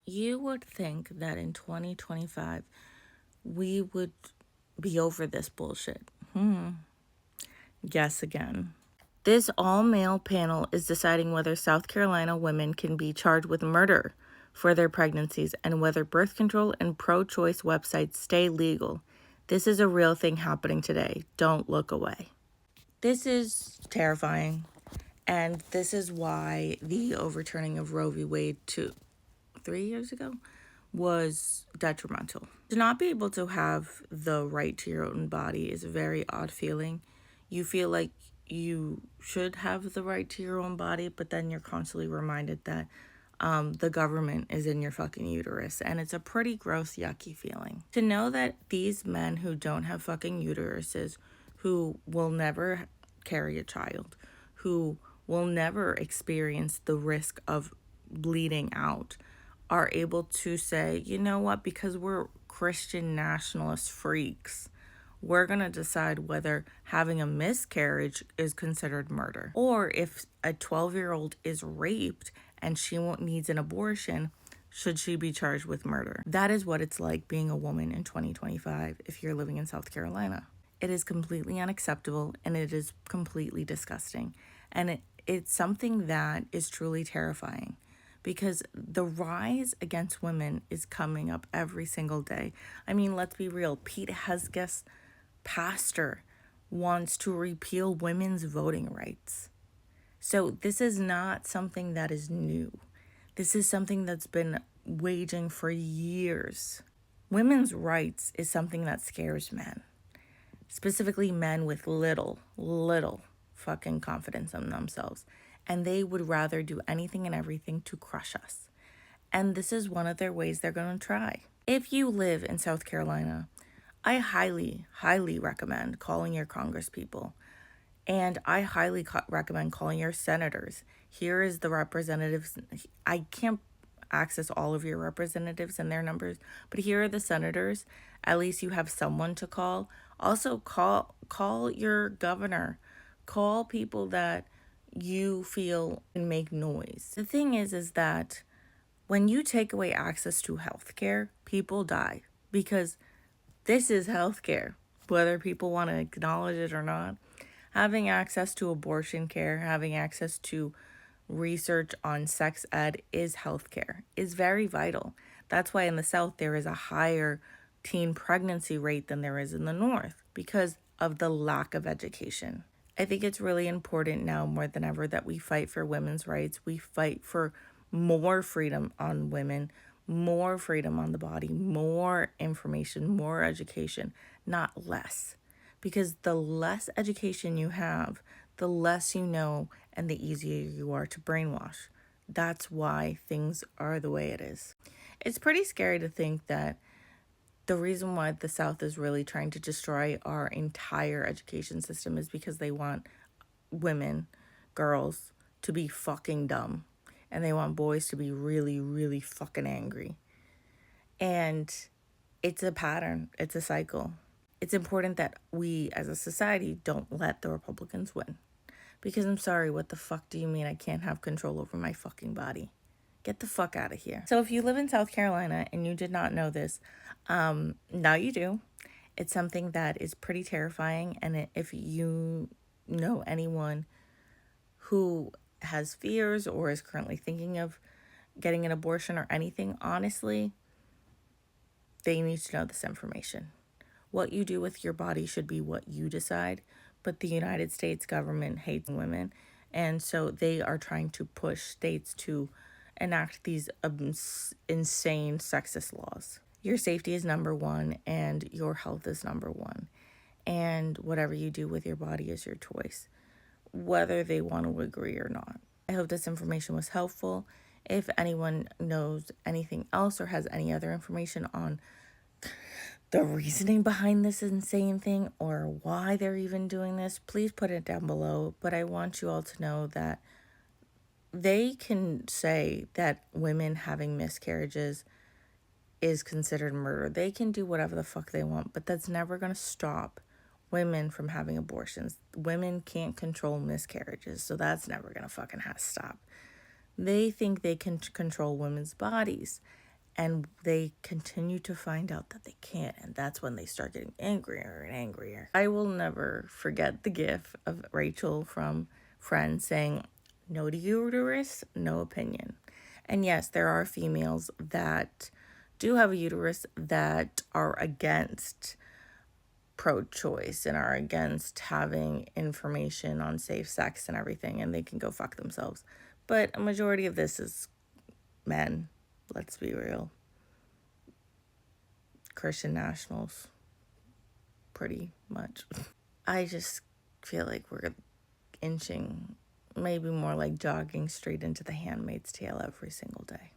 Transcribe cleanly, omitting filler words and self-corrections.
You would think that in 2025, we would be over this bullshit. Guess again. This all-male panel is deciding whether South Carolina women can be charged with murder for their pregnancies and whether birth control and pro-choice websites stay legal. This is a real thing happening today. Don't look away. This is terrifying, and this is why the overturning of Roe v. Wade 3 years ago was detrimental. To not be able to have the right to your own body is a very odd feeling. You feel like you should have the right to your own body, but then you're constantly reminded that the government is in your fucking uterus, and it's a pretty gross, yucky feeling. To know that these men who don't have fucking uteruses, who will never carry a child, who will never experience the risk of bleeding out, are able to say, you know what, because we're Christian nationalist freaks, we're going to decide whether having a miscarriage is considered murder. Or if a 12-year-old is raped and she needs an abortion, should she be charged with murder? That is what it's like being a woman in 2025 if you're living in South Carolina. It is completely unacceptable, and it is completely disgusting. And it's something that is truly terrifying, because the rise against women is coming up every single day. I mean, let's be real. Pete Hegseth's pastor wants to repeal women's voting rights. So this is not something that is new. This is something that's been waging for years. Women's rights is something that scares men, specifically men with little fucking confidence in themselves. And they would rather do anything and everything to crush us. And this is one of their ways they're going to try. If you live in South Carolina, I highly recommend calling your congresspeople. And I highly recommend calling your senators. Here is the representatives. I can't access all of your representatives and their numbers, but here are the senators. At least you have someone to call. Also, call your governor. Call people that you feel can make noise. The thing is that when you take away access to healthcare, people die, because this is healthcare, whether people want to acknowledge it or not. Having access to abortion care, having access to research on sex ed is healthcare, is very vital. That's why in the South there is a higher teen pregnancy rate than there is in the North, because of the lack of education. I think it's really important now more than ever that we fight for women's rights. We fight for more freedom on women, more freedom on the body, more information, more education, not less. Because the less education you have, the less you know, and the easier you are to brainwash. That's why things are the way it is. It's pretty scary to think that the reason why the South is really trying to destroy our entire education system is because they want women, girls, to be fucking dumb. And they want boys to be really fucking angry. And it's a pattern. It's a cycle. It's important that we as a society don't let the Republicans win. Because I'm sorry, what the fuck do you mean I can't have control over my fucking body? Get the fuck out of here. So if you live in South Carolina and you did not know this, now you do. It's something that is pretty terrifying. And if you know anyone who has fears or is currently thinking of getting an abortion or anything, honestly, they need to know this information. What you do with your body should be what you decide, but the United States government hates women, and so they are trying to push states to enact these insane sexist laws. Your safety is number one, and your health is number one, and whatever you do with your body is your choice, whether they want to agree or not. I hope this information was helpful. If anyone knows anything else or has any other information on the reasoning behind this insane thing or why they're even doing this, please put it down below. But I want you all to know that they can say that women having miscarriages is considered murder. They can do whatever the fuck they want, but that's never going to stop women from having abortions. Women can't control miscarriages, so that's never going to fucking stop. They think they can control women's bodies. And they continue to find out that they can't. And that's when they start getting angrier and angrier. I will never forget the gif of Rachel from Friends saying, "No to uterus, no opinion." And yes, there are females that do have a uterus that are against pro-choice and are against having information on safe sex and everything, and they can go fuck themselves. But a majority of this is men. Let's be real. Christian nationals, pretty much. I just feel like we're inching, maybe more like jogging straight into the Handmaid's Tale every single day.